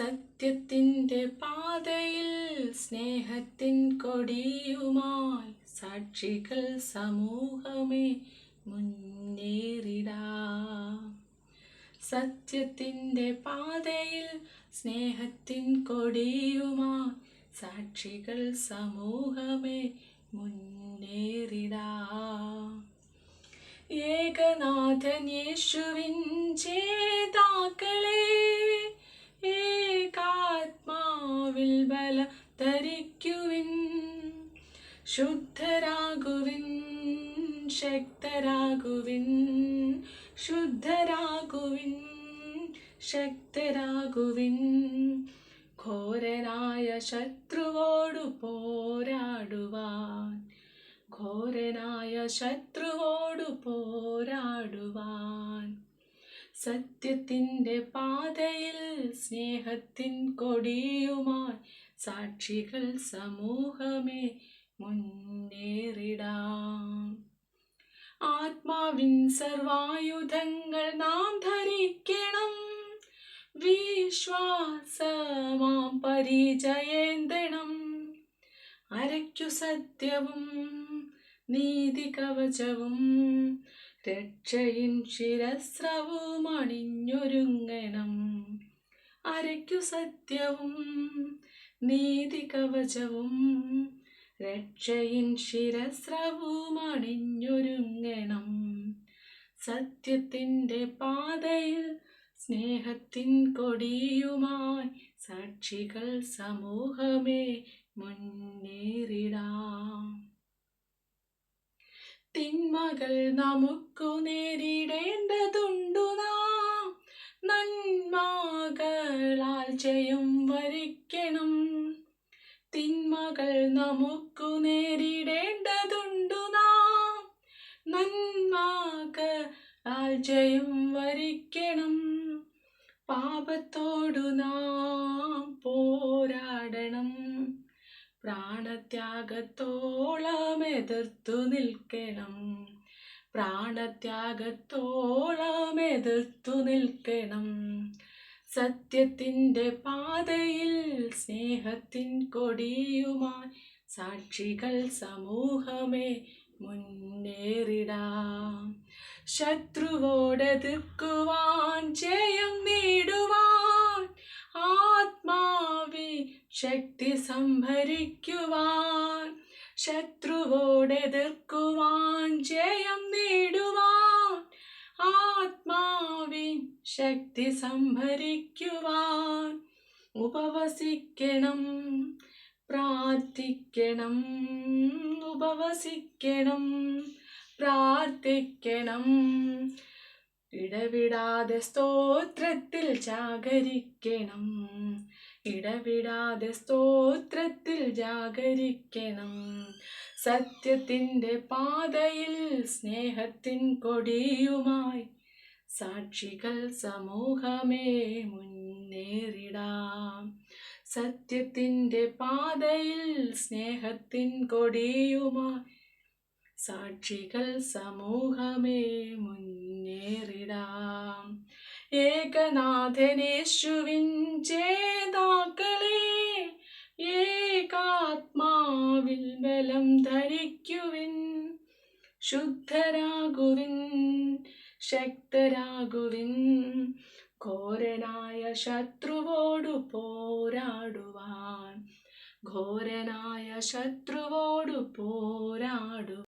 സത്യത്തിൻ്റെ പാതയിൽ സ്നേഹത്തിൻ കൊടിയുമായി സാക്ഷികൾ സമൂഹമേ മുന്നേറിടാം. സത്യത്തിൻ്റെ പാതയിൽ സ്നേഹത്തിൻ കൊടിയുമായി സാക്ഷികൾ സമൂഹമേ മുന്നേറിടാം. ഏകനാഥൻ യേശുവിൻ ചേതാക്കളെ ഏകാത്മാവിൽ ബലം ധരിക്കുവിൻ. ശുദ്ധരാകുവിൻ, ശക്തരാകുവിൻ, ശുദ്ധരാകുവിൻ, ശക്തരാകുവിൻ. ഘോരനായ ശത്രുവോടു പോരാടുവാൻ, ഘോരനായ ശത്രുവോടു പോരാടുവാൻ. സത്യത്തിൻ്റെ പാതയിൽ സ്നേഹത്തിൻ കൊടിയുമായി സാക്ഷികൾ സമൂഹമേ മുന്നേറിടാം. ആത്മാവിൻ സർവായുധങ്ങൾ നാം ധരിക്കണം, വിശ്വാസമാം പരിചയേന്തണം. അരയ്ക്കു സത്യവും നീതി കവചവും രക്ഷയിൻ ശിരസ്രവും അണിഞ്ഞൊരുങ്ങണം. അരയ്ക്കു സത്യവും നീതി കവചവും രക്ഷയിൻ ശിരസ്രവും അണിഞ്ഞൊരുങ്ങണം. സത്യത്തിൻ്റെ പാതയിൽ സ്നേഹത്തിൻ കൊടിയുമായി സാക്ഷികൾ സമൂഹമേ മുന്നേറിടാം. തിന്മകൾ നമുക്കു നേരിടേണ്ടതുണ്ടു നാം, നന്മകളാൽ ജയം വരിക്കണം. തിന്മകൾ നമുക്കു നേരിടേണ്ടതുണ്ടു നാം, നന്മകളാൽ ജയം വരിക്കണം. പാപത്തോടു നാം പോരാടണം, പ്രാണത്യാഗത്തോളം എതിർത്തു നിൽക്കണം. പ്രാണത്യാഗത്തോളം എതിർത്തു നിൽക്കണം. സത്യത്തിൻ്റെ പാതയിൽ സ്നേഹത്തിൻ കൊടിയുമായി സാക്ഷികൾ സമൂഹമേ മുന്നേറിടാം. ശത്രുവോടെതിർക്കുവാൻ ജയം നേടുവാൻ ആത്മാവിൽ ശക്തി സംഭരിക്കുവാൻ. ശത്രുവോടെതിർക്കുവാൻ ജയം നേടുവാൻ ആത്മാവിൽ ശക്തി സംഭരിക്കുവാൻ. ഉപവസിക്കണം, പ്രാർത്ഥിക്കണം, ഉപവസിക്കണം, പ്രാർത്ഥിക്കണം. ഇടവിടാതെ സ്തോത്രത്തിൽ ജാഗരിക്കണം, ഇടവിടാതെ സ്തോത്രത്തിൽ ജാഗരിക്കണം. സത്യത്തിൻ്റെ പാതയിൽ സ്നേഹത്തിൻ കൊടിയുമായി സാക്ഷികൾ സമൂഹമേ മുന്നേറിടാം. സത്യത്തിൻ്റെ പാതയിൽ സ്നേഹത്തിൻ കൊടിയുമായി സാക്ഷികൾ സമൂഹമേ മുന്നേറിടാം. ഏകനാഥനേശുവിൻ ചേതാക്കളെ ഏകാത്മാവിൽ ബലം ധരിക്കുവിൻ. ശുദ്ധരാകുവിൻ, ശക്തരാകുവിൻ. ഘോരനായ ശത്രുവോടു പോരാടുവാൻ, ഘോരനായ ശത്രുവോടു പോരാടുവാൻ.